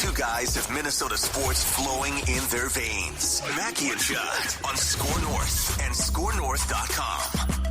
Two guys of Minnesota sports flowing in their veins. Mackie and Judd on SKOR North and SKORNorth.com.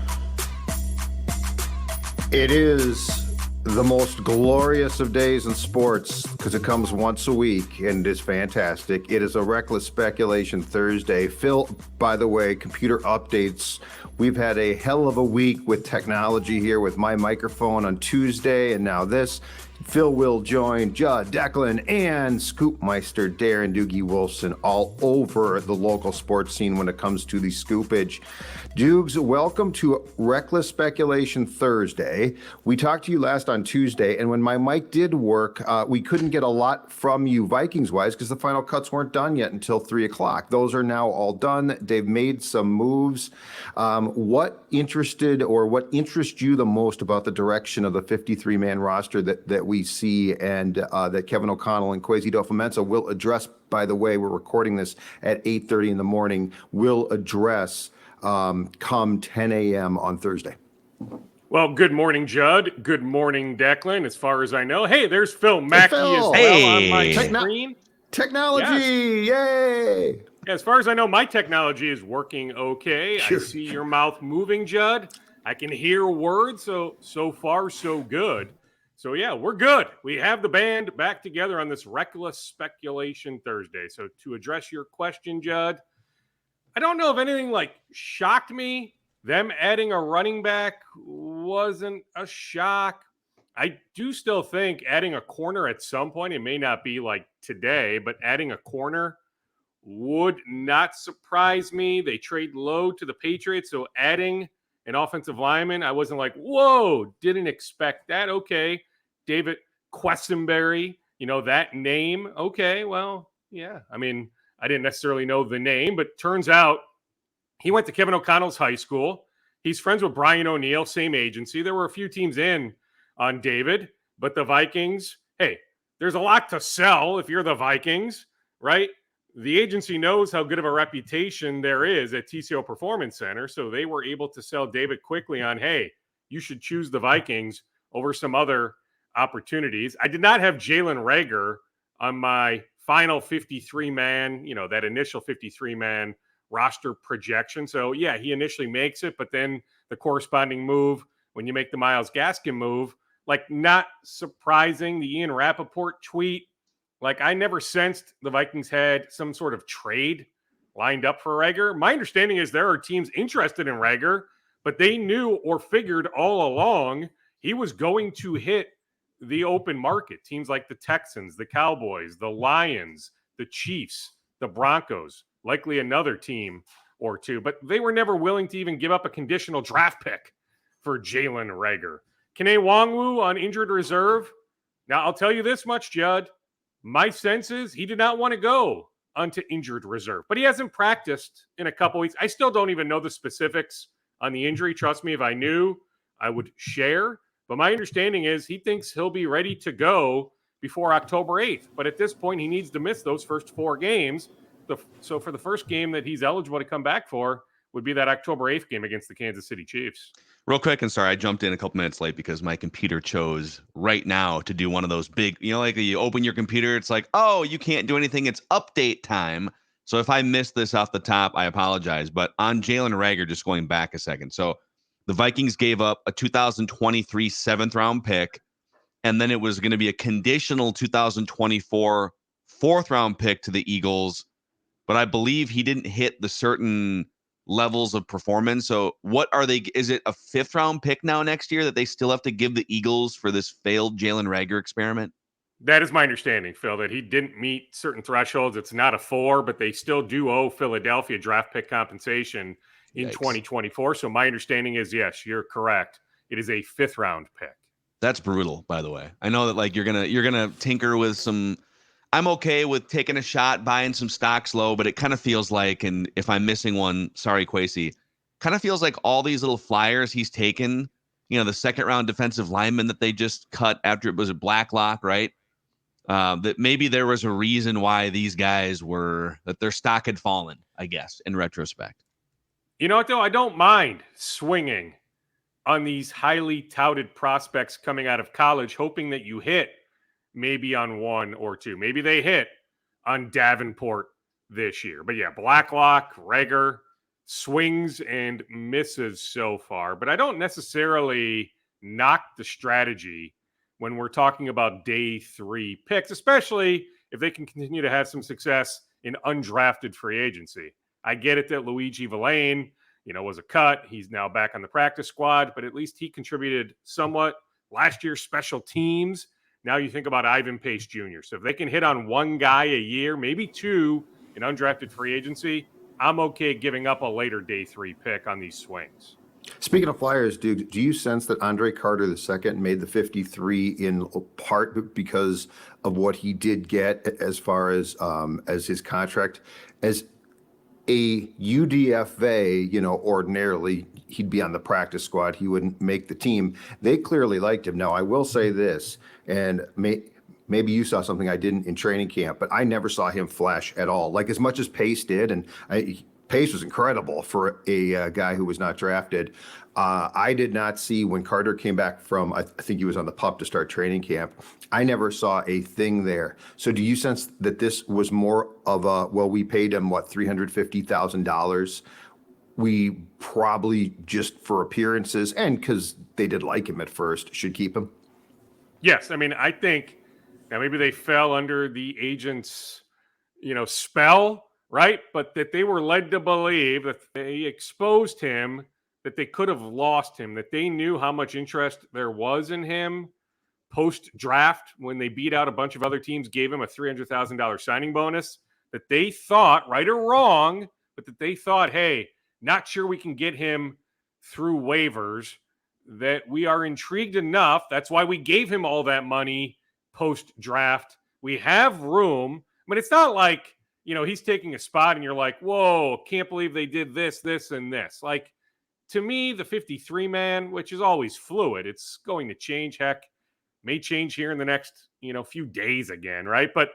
It is the most glorious of days in sports because it comes once a week and is fantastic. It is a Reckless Speculation Thursday. Phil, by the way, computer updates. We've had a hell of a week with technology here with my microphone on Tuesday and now this. Phil will join Judd, Declan, and Scoopmeister Darren Doogie Wolfson all over the local sports scene when it comes to the scoopage. Doogs, welcome to Reckless Speculation Thursday. We talked to you last on Tuesday, and when my mic did work, we couldn't get a lot from you Vikings-wise because the final cuts weren't done yet until 3 o'clock. Those are now all done. They've made some moves. What interests you the most about the direction of the 53-man roster that we see and that Kevin O'Connell and Kwesi Adofo-Mensah will address? By the way, we're recording this at 8:30 in the morning, will address come 10 a.m. on Thursday. Well, good morning, Judd. Good morning, Declan. As far as I know, hey, there's Phil Mackey as well on my screen. Technology, yay! As far as I know, my technology is working okay. Sure. I see your mouth moving, Judd. I can hear words, so far, so good. So, yeah, we're good. We have the band back together on this Reckless Speculation Thursday. So, to address your question, Judd, I don't know if anything shocked me. Them adding a running back wasn't a shock. I do still think adding a corner at some point, it may not be like today, but adding a corner would not surprise me. They trade low to the Patriots, so adding an offensive lineman, I wasn't like, whoa, didn't expect that. Okay, David Questenberry, that name. Okay, well, yeah, I mean, I didn't necessarily know the name, but turns out he went to Kevin O'Connell's high school. He's friends with Brian O'Neill, same agency. There were a few teams in on David, but the Vikings, hey, there's a lot to sell if you're the Vikings, right? The agency knows how good of a reputation there is at TCO Performance Center, so they were able to sell David quickly on, hey, you should choose the Vikings over some other opportunities. I did not have Jalen Rager on my final 53-man, that initial 53-man roster projection. So, yeah, he initially makes it, but then the corresponding move, when you make the Myles Gaskin move, not surprising, the Ian Rappaport tweet, I never sensed the Vikings had some sort of trade lined up for Rager. My understanding is there are teams interested in Rager, but they knew or figured all along he was going to hit the open market. Teams like the Texans, the Cowboys, the Lions, the Chiefs, the Broncos, likely another team or two, but they were never willing to even give up a conditional draft pick for Jalen Rager. Kene Nwangwu on injured reserve. Now, I'll tell you this much, Judd. My sense is he did not want to go onto injured reserve, but he hasn't practiced in a couple weeks. I still don't even know the specifics on the injury. Trust me, if I knew, I would share. But my understanding is he thinks he'll be ready to go before October 8th. But at this point, he needs to miss those first 4 games. So for the first game that he's eligible to come back for would be that October 8th game against the Kansas City Chiefs. Real quick, and sorry, I jumped in a couple minutes late because my computer chose right now to do one of those big, you open your computer, it's like, oh, you can't do anything. It's update time. So if I missed this off the top, I apologize. But on Jalen Rager, just going back a second. So the Vikings gave up a 2023 7th-round pick, and then it was going to be a conditional 2024 4th-round pick to the Eagles. But I believe he didn't hit the certain levels of performance. So what are they? Is it a 5th-round pick now next year that they still have to give the Eagles for this failed Jalen Rager experiment? That is my understanding, Phil, that he didn't meet certain thresholds. It's not a 4, but they still do owe Philadelphia draft pick compensation in 2024. So my understanding is, yes, you're correct. It is a 5th-round pick. That's brutal, by the way. I know that you're gonna tinker with some. I'm okay with taking a shot, buying some stocks low, but it kind of feels like, and if I'm missing one, sorry, Kwesi, kind of feels like all these little flyers he's taken, the 2nd-round defensive lineman that they just cut after it was a Blacklock, right? That maybe there was a reason why these guys that their stock had fallen, I guess, in retrospect. You know what, though? I don't mind swinging on these highly touted prospects coming out of college, hoping that you hit maybe on one or two. Maybe they hit on Davenport this year. But yeah, Blacklock, Rager, swings and misses so far. But I don't necessarily knock the strategy when we're talking about day 3 picks, especially if they can continue to have some success in undrafted free agency. I get it that Louie Varland, was a cut. He's now back on the practice squad, but at least he contributed somewhat. Last year's special teams. Now you think about Ivan Pace Jr. So if they can hit on one guy a year, maybe two in undrafted free agency, I'm okay giving up a later day 3 pick on these swings. Speaking of Flyers, dude, do you sense that Andre Carter II made the 53 in part because of what he did get as far as his contract? As a UDFA, ordinarily he'd be on the practice squad. He wouldn't make the team. They clearly liked him. Now, I will say this, and maybe you saw something I didn't in training camp, but I never saw him flash at all. Like as much as Pace did, and Pace was incredible for a guy who was not drafted. I did not see when Carter came back from, I think he was on the PUP to start training camp. I never saw a thing there. So do you sense that this was more of we paid him, $350,000? We probably just for appearances and because they did like him at first, should keep him? Yes. I mean, I think now maybe they fell under the agent's, spell, right? But that they were led to believe that they exposed him, that they could have lost him, that they knew how much interest there was in him post-draft when they beat out a bunch of other teams, gave him a $300,000 signing bonus, that they thought, right or wrong, but that they thought, hey, not sure we can get him through waivers, that we are intrigued enough. That's why we gave him all that money post-draft. We have room. I mean, it's not like, he's taking a spot and you're like, whoa, can't believe they did this, this, and this. Like, to me, the 53 man, which is always fluid, it's going to change. Heck, may change here in the next, few days again, right? But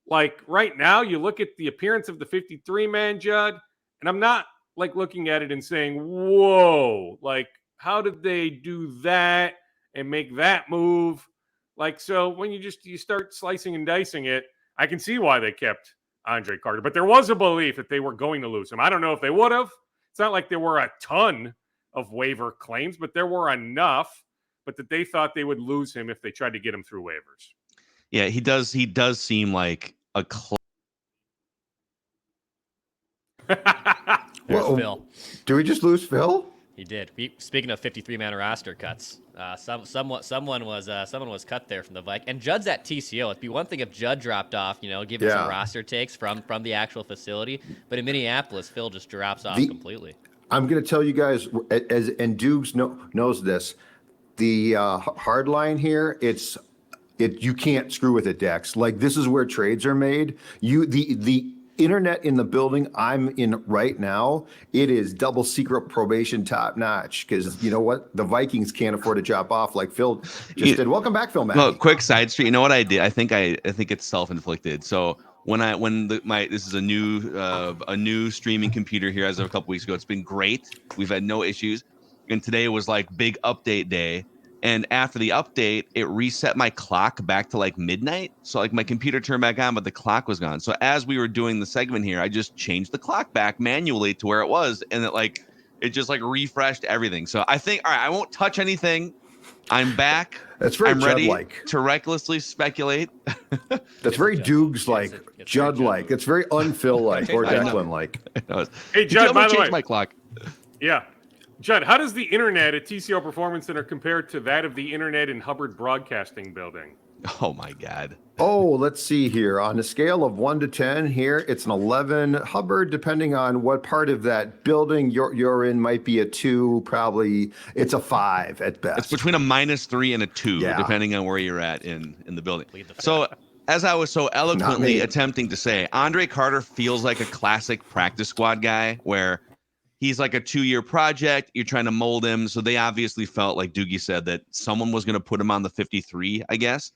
like right now, you look at the appearance of the 53 man, Judd, and I'm not like looking at it and saying, whoa, like how did they do that and make that move? Like, so when you start slicing and dicing it, I can see why they kept Andre Carter, but there was a belief that they were going to lose him. I don't know if they would have. It's not like there were a ton of waiver claims, but there were enough, but that they thought they would lose him if they tried to get him through waivers. Yeah, he does seem like a There's Phil. Did we just lose Phil? He did. Speaking of 53-man roster cuts, someone was cut there from the Vikings. And Judd's at TCO. It'd be one thing if Judd dropped off, given some roster takes from the actual facility. But in Minneapolis, Phil just drops off completely. I'm going to tell you guys, and Doogs knows this, the hard line here, you can't screw with it, Dex. Like, this is where trades are made. The internet in the building I'm in right now, it is double secret probation top notch, because you know what? The Vikings can't afford to drop off like Phil just did. Welcome back, Phil Mack. Well, quick side street. You know what I did? I think it's self-inflicted. So this is a new streaming computer here as of a couple weeks ago. It's been great. We've had no issues. And today was like big update day. And after the update, it reset my clock back to like midnight. So like my computer turned back on, but the clock was gone. So as we were doing the segment here, I just changed the clock back manually to where it was. And it just like refreshed everything. So I think, all right, I won't touch anything. I'm back. That's very I'm ready Judd-like. To recklessly speculate. That's very Doogs-like, Judd-like. It's very un-Phil-like or Declan-like. Hey, Judd, by the way. Change my clock. Yeah. Judd, how does the internet at TCO Performance Center compare to that of the internet in Hubbard Broadcasting Building? Oh, my God. Oh, let's see here. On a scale of 1 to 10 here, it's an 11. Hubbard, depending on what part of that building you're in, might be a 2. Probably it's a 5 at best. It's between a -3 and a 2, depending on where you're at in the building. So as I was so eloquently attempting to say, Andre Carter feels like a classic practice squad guy where he's like a 2-year project. You're trying to mold him. So they obviously felt, like Doogie said, that someone was going to put him on the 53, I guess.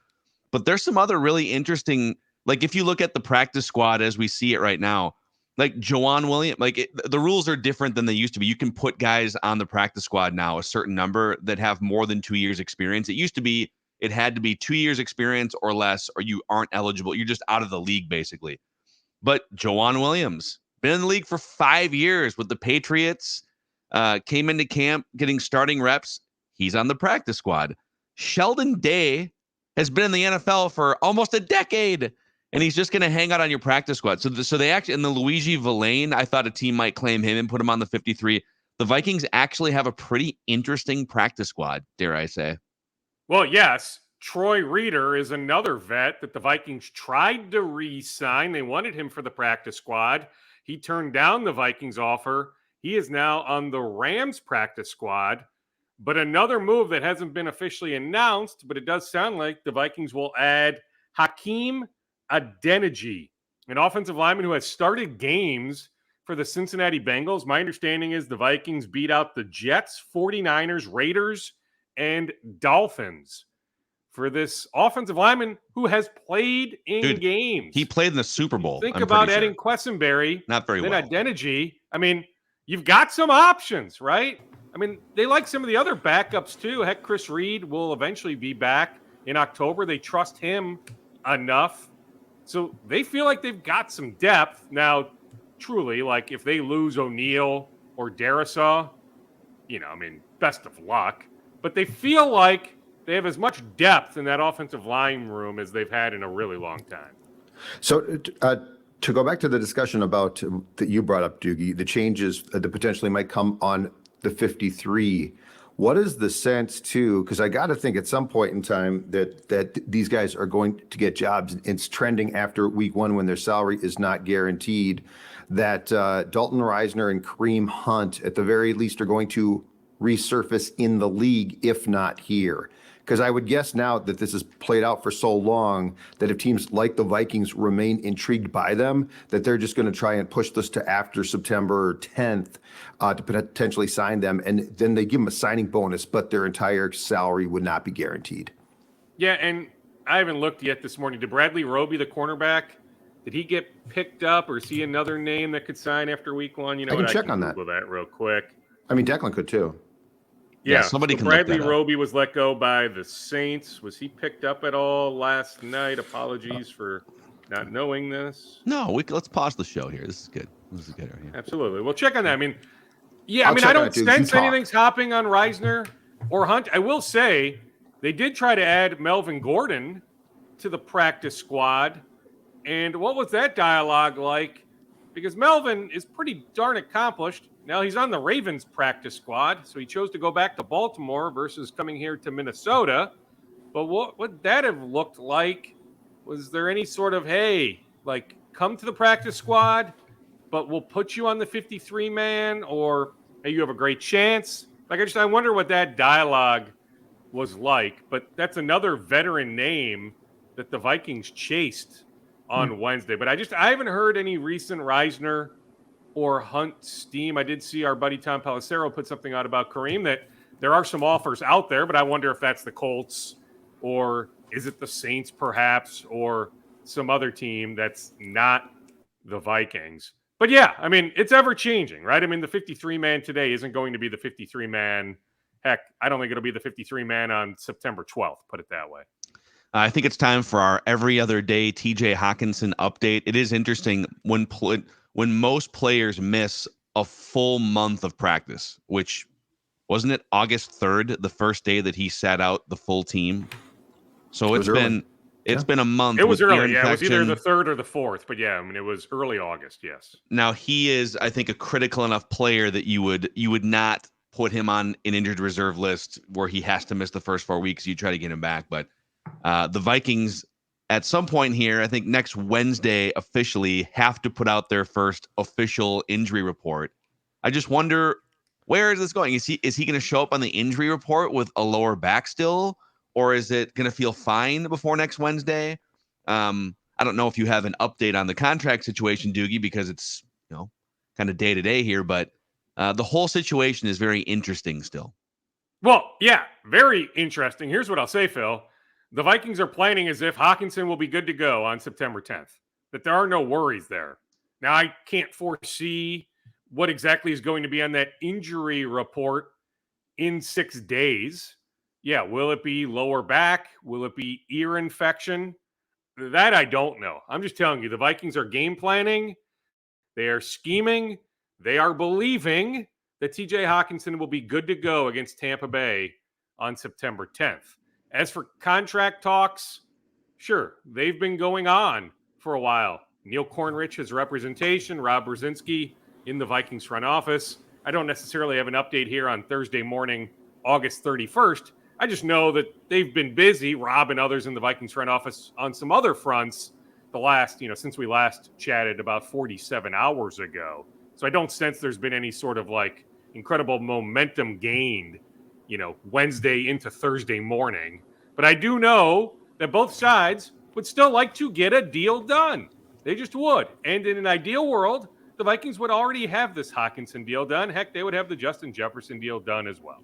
But there's some other really interesting, like if you look at the practice squad as we see it right now, like Joanne Williams, the rules are different than they used to be. You can put guys on the practice squad now, a certain number that have more than 2 years experience. It used to be it had to be 2 years experience or less, or you aren't eligible. You're just out of the league, basically. But Jawan Williams, been in the league for 5 years with the Patriots, came into camp getting starting reps. He's on the practice squad. Sheldon Day has been in the NFL for almost a decade, and he's just going to hang out on your practice squad. So they actually, in the Louie Varland, I thought a team might claim him and put him on the 53. The Vikings actually have a pretty interesting practice squad, dare I say. Well, yes. Troy Reeder is another vet that the Vikings tried to re-sign. They wanted him for the practice squad. He turned down the Vikings offer. He is now on the Rams practice squad. But another move that hasn't been officially announced, but it does sound like the Vikings will add Hakeem Adeniji, an offensive lineman who has started games for the Cincinnati Bengals. My understanding is the Vikings beat out the Jets, 49ers, Raiders, and Dolphins for this offensive lineman who has played in games. He played in the Super Bowl. Think about adding Quessenberry. Not very well. Then Adeniji. I mean, you've got some options, right? I mean, they like some of the other backups too. Heck, Chris Reed will eventually be back in October. They trust him enough. So they feel like they've got some depth. Now, truly, like if they lose O'Neal or Darisaw, I mean, best of luck. But they feel like they have as much depth in that offensive line room as they've had in a really long time. So to go back to the discussion about that you brought up, Doogie, the changes that potentially might come on the 53. What is the sense too? Because I got to think at some point in time that these guys are going to get jobs. It's trending after week 1 when their salary is not guaranteed. That Dalton Reisner and Kareem Hunt at the very least are going to resurface in the league, if not here. Because I would guess now that this has played out for so long that if teams like the Vikings remain intrigued by them, that they're just going to try and push this to after September 10th to potentially sign them. And then they give them a signing bonus, but their entire salary would not be guaranteed. Yeah, and I haven't looked yet this morning. Did Bradley Roby, the cornerback, did he get picked up, or is he another name that could sign after week 1? I can check on that. Google that real quick. I mean, Declan could too. Yeah, somebody can Bradley look that up. Roby was let go by the Saints. Was he picked up at all last night? Apologies for not knowing this. No, let's pause the show here. This is good. This is good right here. Absolutely. We'll check on that. I mean, I'll I check on don't it, dude. sense You talk. anything's hopping on Reisner or Hunt. I will say they did try to add Melvin Gordon to the practice squad. And what was that dialogue like? Because Melvin is pretty darn accomplished. Now he's on the Ravens practice squad, so he chose to go back to Baltimore versus coming here to Minnesota. But what would that have looked like? Was there any sort of, hey, like, come to the practice squad, but we'll put you on the 53-man, or, hey, you have a great chance? Like, I wonder what that dialogue was like. But that's another veteran name that the Vikings chased on Wednesday. But I haven't heard any recent Reisner or Hunt steam. I did see our buddy Tom Pelissero put something out about Kareem, that there are some offers out there, but I wonder if that's the Colts, or is it the Saints perhaps, or some other team that's not the Vikings. But yeah, I mean, it's ever changing, right? I mean, the 53-man today isn't going to be the 53-man. Heck, I don't think it'll be the 53-man on September 12th, put it that way. I think it's time for our every other day TJ Hockenson update. It is interesting when most players miss a full month of practice, which wasn't it August 3rd, the first day that he sat out the full team. So it's been a month. It was early. Yeah, it was either the 3rd or the 4th. But yeah, I mean, it was early August. Yes. Now he is, I think, a critical enough player that you would not put him on an injured reserve list where he has to miss the first 4 weeks. You try to get him back, but the Vikings at some point here, I think next Wednesday, officially have to put out their first official injury report. I just wonder, where is this going? Is he going to show up on the injury report with a lower back still, or is it going to feel fine before next Wednesday? I don't know if you have an update on the contract situation, Doogie, because it's kind of day to day here, but the whole situation is very interesting still. Well, yeah, very interesting. Here's what I'll say, Phil. The Vikings are planning as if Hawkinson will be good to go on September 10th, that there are no worries there. Now, I can't foresee what exactly is going to be on that injury report in 6 days, Yeah, will it be lower back? Will it be ear infection? That I don't know. I'm just telling you, the Vikings are game planning. They are scheming. They are believing that TJ Hockenson will be good to go against Tampa Bay on September 10th. As for contract talks, sure, they've been going on for a while. Neil Cornrich, his representation, Rob Brzezinski in the Vikings front office. I don't necessarily have an update here on Thursday morning, August 31st. I just know that they've been busy, Rob and others in the Vikings front office, on some other fronts the last, since we last chatted about 47 hours ago. So I don't sense there's been any sort of like incredible momentum gained, Wednesday into Thursday morning. But I do know that both sides would still like to get a deal done. They just would. And in an ideal world, the Vikings would already have this Hockenson deal done. Heck, they would have the Justin Jefferson deal done as well.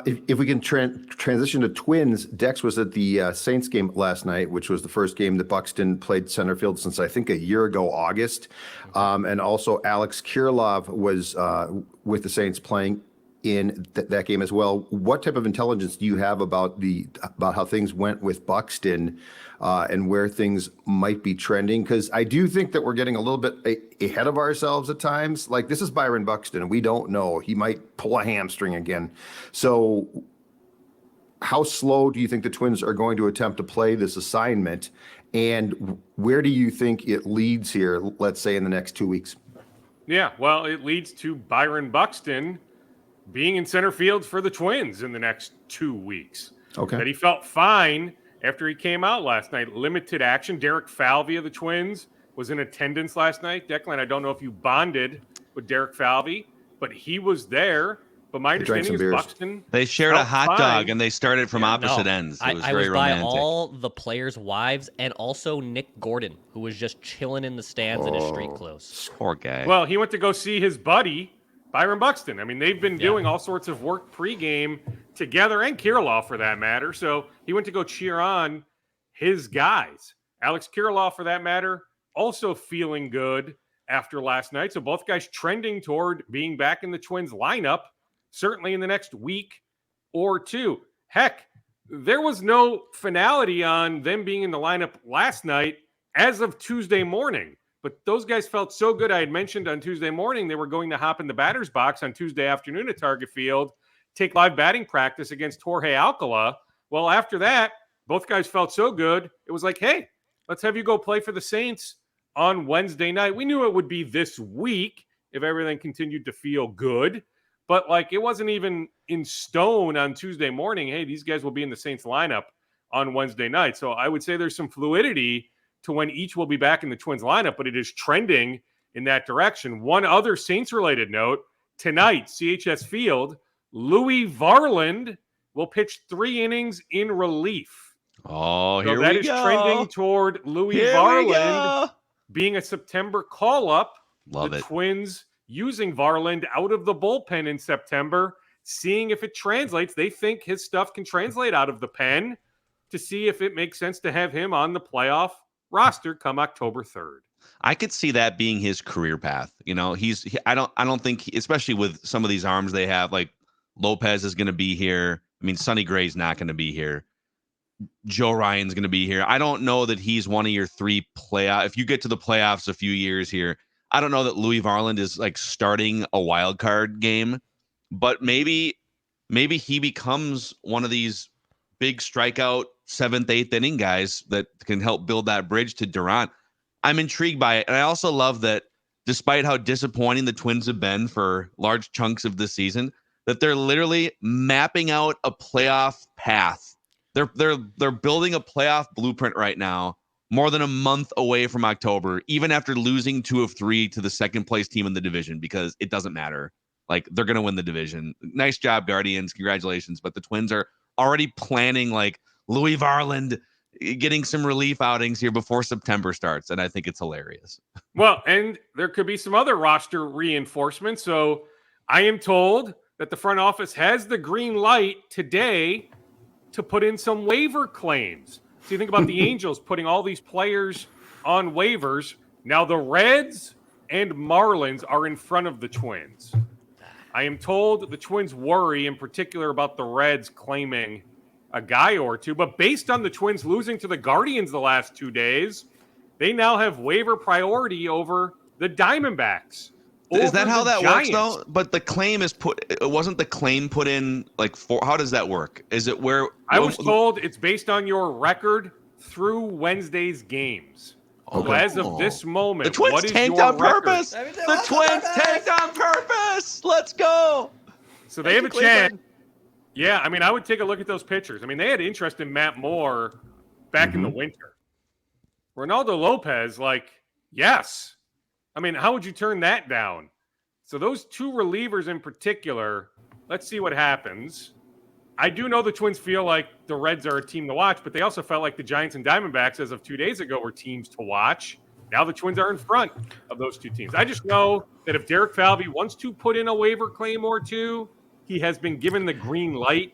If we can transition to Twins, Dex was at the Saints game last night, which was the first game that Buxton played center field since I think a year ago, August. And also Alex Kirilloff was with the Saints playing in that game as well. What type of intelligence do you have about how things went with Buxton and where things might be trending? Because I do think that we're getting a little bit ahead of ourselves at times. Like, this is Byron Buxton, and we don't know. He might pull a hamstring again. So how slow do you think the Twins are going to attempt to play this assignment? And where do you think it leads here, let's say, in the next 2 weeks? Yeah, well, it leads to Byron Buxton being in center field for the Twins in the next 2 weeks. Okay. That he felt fine after he came out last night. Limited action. Derek Falvey of the Twins was in attendance last night. Declan, I don't know if you bonded with Derek Falvey, but he was there. But my understanding is Buxton. They shared a hot dog and they started from opposite ends. It was very romantic. By all the players' wives and also Nick Gordon, who was just chilling in the stands in his street clothes. Poor guy. Well, he went to go see his buddy, Byron Buxton. I mean, they've been doing all sorts of work pregame together, and Kirilloff for that matter. So he went to go cheer on his guys. Alex Kirilloff, for that matter, also feeling good after last night. So both guys trending toward being back in the Twins lineup, certainly in the next week or two. Heck, there was no finality on them being in the lineup last night as of Tuesday morning. But those guys felt so good. I had mentioned on Tuesday morning they were going to hop in the batter's box on Tuesday afternoon at Target Field, take live batting practice against Jorge Alcala. Well, after that, both guys felt so good. It was like, hey, let's have you go play for the Saints on Wednesday night. We knew it would be this week if everything continued to feel good. But it wasn't even in stone on Tuesday morning. Hey, these guys will be in the Saints lineup on Wednesday night. So I would say there's some fluidity to when each will be back in the Twins lineup, but it is trending in that direction. One other Saints-related note, tonight, CHS Field, Louie Varland will pitch 3 innings in relief. Oh, so that is trending toward Louie Varland being a September call-up. Love the it. Twins using Varland out of the bullpen in September, seeing if it translates. They think his stuff can translate out of the pen to see if it makes sense to have him on the playoff roster come October 3rd. I could see that being his career path. I don't think, especially with some of these arms they have, like Lopez is going to be here. I mean, Sonny Gray's not going to be here. Joe Ryan's going to be here. I don't know that he's one of your 3 playoff. If you get to the playoffs a few years here, I don't know that Louie Varland is starting a wild card game, but maybe he becomes one of these big strikeout 7th, 8th inning guys that can help build that bridge to Durant. I'm intrigued by it. And I also love that despite how disappointing the Twins have been for large chunks of this season, that they're literally mapping out a playoff path. They're building a playoff blueprint right now, more than a month away from October, even after losing 2 of 3 to the second place team in the division, because it doesn't matter. They're going to win the division. Nice job, Guardians. Congratulations. But the Twins are already planning Louie Varland getting some relief outings here before September starts. And I think it's hilarious. Well, and there could be some other roster reinforcements. So I am told that the front office has the green light today to put in some waiver claims. So you think about the Angels putting all these players on waivers. Now the Reds and Marlins are in front of the Twins. I am told the Twins worry in particular about the Reds claiming a guy or two, but based on the Twins losing to the Guardians the last 2 days, they now have waiver priority over the Diamondbacks. Is that how that Giants. works though? But the claim is wasn't the claim put in like how does that work? Is it where I was told it's based on your record through Wednesday's games. Okay. So as of this moment, the Twins what is tanked your on purpose. record? The Twins tanked on purpose. Let's go. So they have a chance. Yeah, I mean, I would take a look at those pitchers. I mean, they had interest in Matt Moore back in the winter. Ronaldo Lopez, yes. I mean, how would you turn that down? So those two relievers in particular, let's see what happens. I do know the Twins feel like the Reds are a team to watch, but they also felt like the Giants and Diamondbacks as of 2 days ago were teams to watch. Now the Twins are in front of those two teams. I just know that if Derek Falvey wants to put in a waiver claim or two, he has been given the green light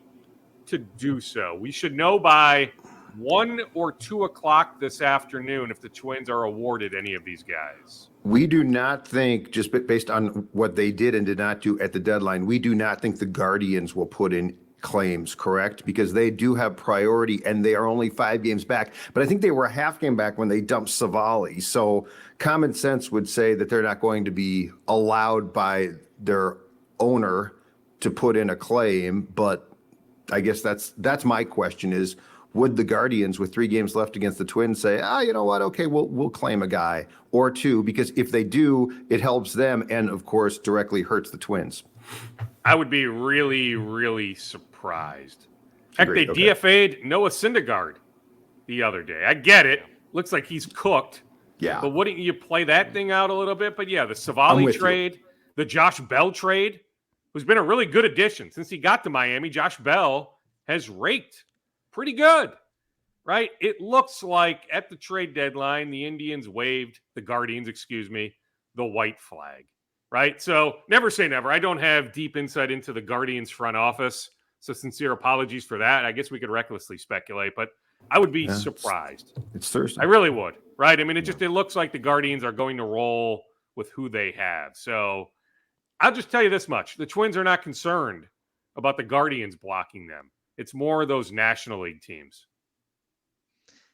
to do so. We should know by 1 or 2 o'clock this afternoon if the Twins are awarded any of these guys. We do not think, just based on what they did and did not do at the deadline, we do not think the Guardians will put in claims, correct? Because they do have priority and they are only 5 games back. But I think they were a half game back when they dumped Savali. So common sense would say that they're not going to be allowed by their owner to put in a claim. But I guess that's my question is, would the Guardians with 3 games left against the Twins say, you know what? Okay, we'll claim a guy or two, because if they do, it helps them and, of course, directly hurts the Twins. I would be really, really surprised. Heck, they DFA'd Noah Syndergaard the other day. I get it. Looks like he's cooked. Yeah. But wouldn't you play that thing out a little bit? But yeah, the Savali trade, the Josh Bell trade, who's been a really good addition. Since he got to Miami, Josh Bell has raked pretty good, right? It looks like at the trade deadline, the Guardians waved the white flag, right? So never say never. I don't have deep insight into the Guardians front office, so sincere apologies for that. I guess we could recklessly speculate, but I would be surprised. It's Thursday. I really would, right? I mean, it looks like the Guardians are going to roll with who they have. So I'll just tell you this much. The Twins are not concerned about the Guardians blocking them. It's more those National League teams.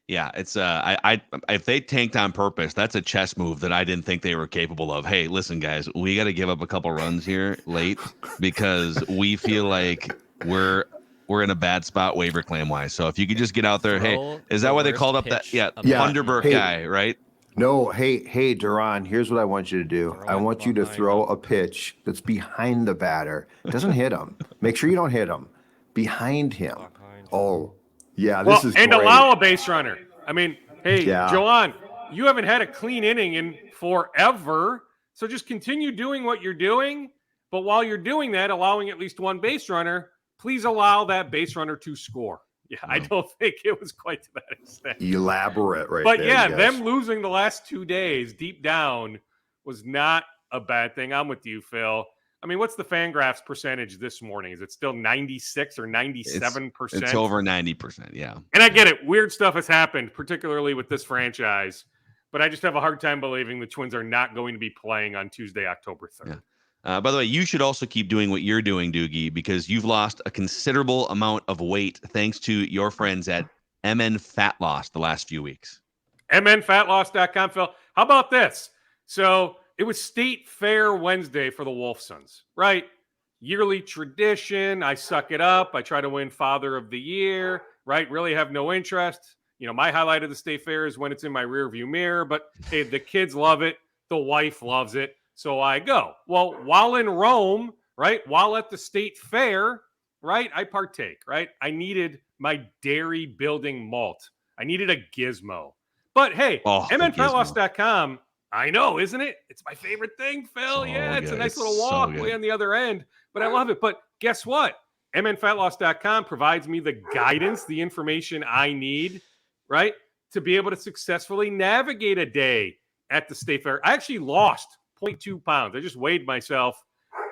Yeah, it's if they tanked on purpose, that's a chess move that I didn't think they were capable of. Hey, listen, guys, we got to give up a couple runs here late because we feel like we're in a bad spot waiver claim wise. So if you could just get out there, hey, is that why they called up that Thunderbird guy, right? No, hey, Duran, here's what I want you to do. I want you to throw a pitch that's behind the batter. It doesn't hit him. Make sure you don't hit him. Behind him. Oh, yeah, this is and great. Allow a base runner. I mean, hey, Joanne, you haven't had a clean inning in forever, so just continue doing what you're doing. But while you're doing that, allowing at least one base runner, please allow that base runner to score. Yeah, I don't think it was quite to that extent. Elaborate, right? But there, yeah, yes. them losing the last 2 days deep down was not a bad thing. I'm with you, Phil. I mean, what's the Fangraphs percentage this morning? Is it still 96 or 97%? It's over 90%, yeah. And I get it. Weird stuff has happened, particularly with this franchise. But I just have a hard time believing the Twins are not going to be playing on Tuesday, October 3rd. Yeah. By the way, you should also keep doing what you're doing, Doogie, because you've lost a considerable amount of weight thanks to your friends at MN Fat Loss the last few weeks. MNFatLoss.com, Phil. How about this? So it was State Fair Wednesday for the Wolfsons, right? Yearly tradition. I suck it up. I try to win Father of the Year, right? Really have no interest. You know, my highlight of the State Fair is when it's in my rearview mirror, but hey, the kids love it. The wife loves it. So I go. Well, while in Rome, right? While at the State Fair, right? I partake, right? I needed my dairy building malt. I needed a gizmo. But hey, MNFatLoss.com, I know, isn't it? It's my favorite thing, Phil. It's a nice little walk way on the other end, but I love it. But guess what? MNFatLoss.com provides me the guidance, the information I need, right, to be able to successfully navigate a day at the State Fair. I actually lost 0.2 pounds. I just weighed myself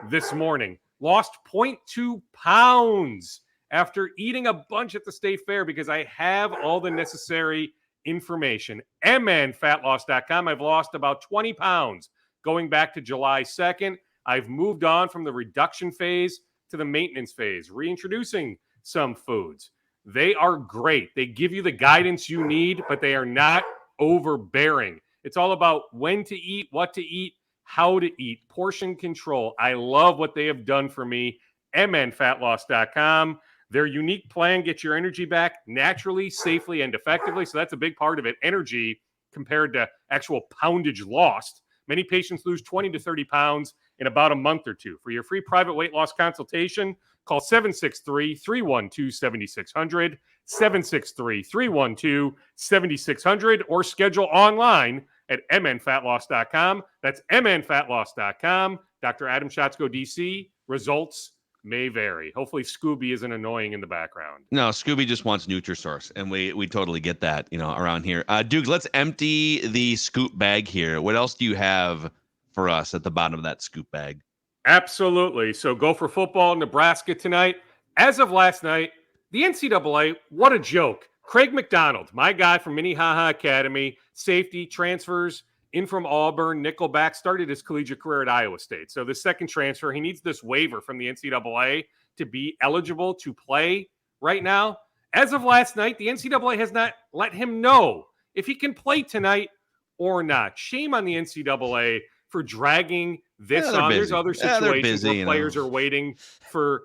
this morning. Lost 0.2 pounds after eating a bunch at the State Fair because I have all the necessary information. MNFatLoss.com. I've lost about 20 pounds going back to July 2nd. I've moved on from the reduction phase to the maintenance phase, reintroducing some foods. They are great. They give you the guidance you need, but they are not overbearing. It's all about when to eat, what to eat, how to eat, portion control. I love what they have done for me. mnfatloss.com. Their unique plan gets your energy back naturally, safely, and effectively. So that's a big part of it. Energy compared to actual poundage lost. Many patients lose 20 to 30 pounds in about a month or two. For your free private weight loss consultation, call 763-312-7600, 763-312-7600, or schedule online at mnfatloss.com. That's mnfatloss.com. Dr. Adam Schatzko, DC. Results may vary. Hopefully Scooby isn't annoying in the background. No, Scooby just wants Nutrisource, and we totally get that, around here. Duke, let's empty the scoop bag here. What else do you have for us at the bottom of that scoop bag? Absolutely. So go for football, Nebraska tonight. As of last night, the NCAA, what a joke. Craig McDonald, my guy from Minnehaha Academy, safety, transfers in from Auburn, Nickelback, started his collegiate career at Iowa State. So the second transfer, he needs this waiver from the NCAA to be eligible to play right now. As of last night, the NCAA has not let him know if he can play tonight or not. Shame on the NCAA for dragging this on. Busy. There's other situations where players are waiting for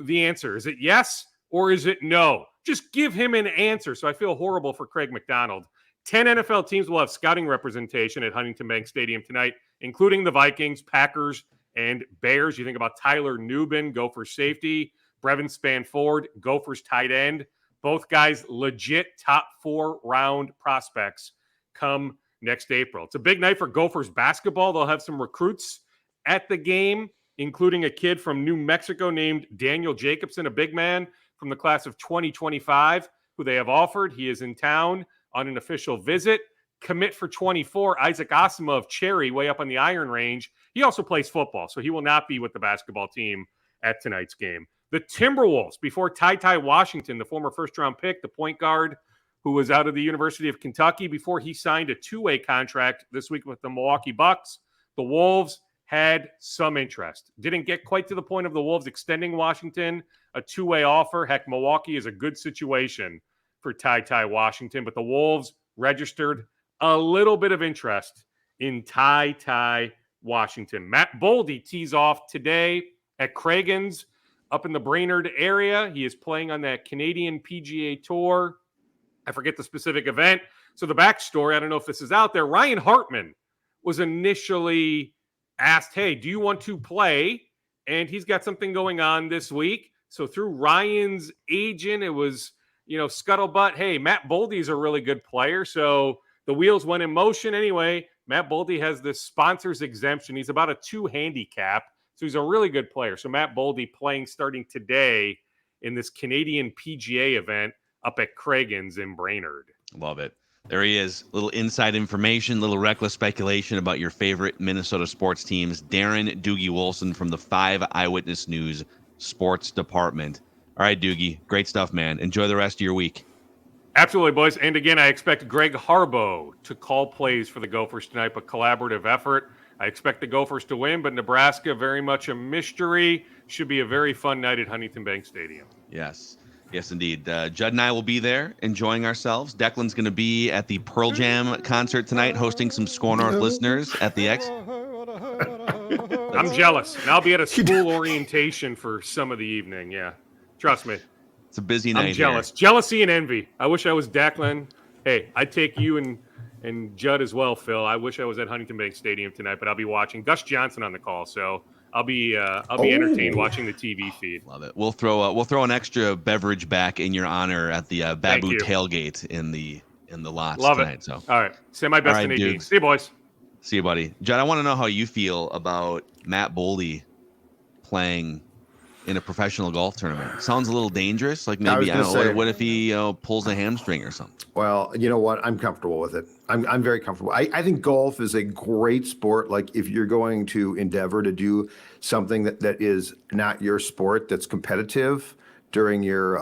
the answer. Is it yes or is it no? Just give him an answer. So I feel horrible for Craig McDonald. 10 NFL teams will have scouting representation at Huntington Bank Stadium tonight, including the Vikings, Packers, and Bears. You think about Tyler Nubin, Gophers safety, Brevin Spanford, Gophers tight end. Both guys legit top 4 round prospects come next April. It's a big night for Gophers basketball. They'll have some recruits at the game, including a kid from New Mexico named Daniel Jacobson, a big man from the class of 2025, who they have offered. He is in town on an official visit. Commit for 24, Isaac Asima of Cherry, way up on the Iron Range. He also plays football, so he will not be with the basketball team at tonight's game. The Timberwolves, before Ty Washington, the former first-round pick, the point guard who was out of the University of Kentucky, before he signed a 2-way contract this week with the Milwaukee Bucks, the Wolves had some interest. Didn't get quite to the point of the Wolves extending Washington a 2-way offer. Heck, Milwaukee is a good situation for Ty Washington, but the Wolves registered a little bit of interest in Ty Washington. Matt Boldy tees off today at Craigan's up in the Brainerd area. He is playing on that Canadian PGA Tour. I forget the specific event. So the backstory, I don't know if this is out there. Ryan Hartman was initially asked, hey, do you want to play? And he's got something going on this week. So through Ryan's agent, it was, scuttlebutt. Hey, Matt Boldy is a really good player. So the wheels went in motion anyway. Matt Boldy has this sponsor's exemption. He's about a 2 handicap. So he's a really good player. So Matt Boldy playing starting today in this Canadian PGA event up at Craigan's in Brainerd. Love it. There he is. Little inside information, little reckless speculation about your favorite Minnesota sports teams. Darren Doogie Wilson from the 5 Eyewitness News Sports Department. All right, Doogie. Great stuff, man. Enjoy the rest of your week. Absolutely, boys. And again, I expect Greg Harbaugh to call plays for the Gophers tonight, but collaborative effort. I expect the Gophers to win, but Nebraska, very much a mystery. Should be a very fun night at Huntington Bank Stadium. Yes. Yes, indeed. Judd and I will be there enjoying ourselves. Declan's going to be at the Pearl Jam concert tonight, hosting some SKOR North listeners at the X. I'm jealous. And I'll be at a school orientation for some of the evening. Yeah. Trust me. It's a busy night. I'm jealous. Here. Jealousy and envy. I wish I was Declan. Hey, I'd take you and Judd as well, Phil. I wish I was at Huntington Bank Stadium tonight, but I'll be watching Gus Johnson on the call. So I'll be entertained watching the TV feed. Love it. We'll throw an extra beverage back in your honor at the Babu tailgate in the lots Love tonight. It. So all right, say my best to Nadine. See you, boys. See you, buddy. Judd, I want to know how you feel about Matt Boldy playing in a professional golf tournament. Sounds a little dangerous. Like maybe what if he pulls a hamstring or something? Well, you know what? I'm comfortable with it. I'm very comfortable. I think golf is a great sport. Like if you're going to endeavor to do something that is not your sport, that's competitive during your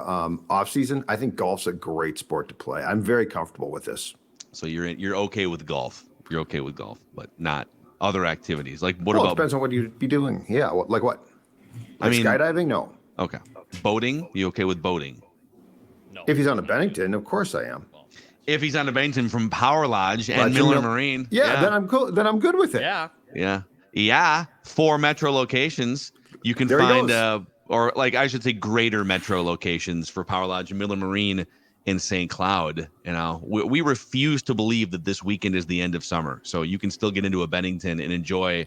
off season, I think golf's a great sport to play. I'm very comfortable with this. So you're okay with golf. You're okay with golf, but not other activities? Like what It about? depends on what you'd be doing. Yeah, like what? I mean, skydiving? No. Okay. Boating? You okay with boating? No. If he's on a Bennington, of course I am. If he's on a Bennington from Power Lodge and Miller Marine. Yeah, then I'm cool. Then I'm good with it. Yeah. 4 metro locations. You can find or like I should say greater metro locations for Power Lodge and Miller Marine in St. Cloud. You know, we refuse to believe that this weekend is the end of summer. So you can still get into a Bennington and enjoy.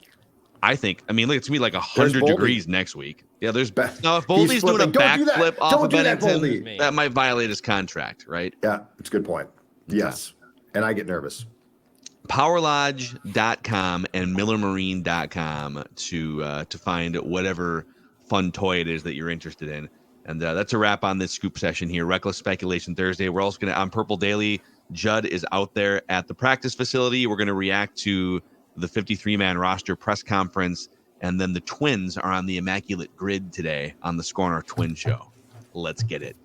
I think. I mean, it's gonna be like 100 degrees next week. Yeah, there's now if Boldy's doing a backflip off of Bennington, that might violate his contract, right? Yeah, it's a good point. Yes, and I get nervous. PowerLodge.com and MillerMarine.com to find whatever fun toy it is that you're interested in. And that's a wrap on this scoop session here. Reckless Speculation Thursday. We're also going to, on Purple Daily, Judd is out there at the practice facility. We're going to react to the 53-man roster press conference. And then the Twins are on the Immaculate Grid today on the SKOR Twin Show. Let's get it.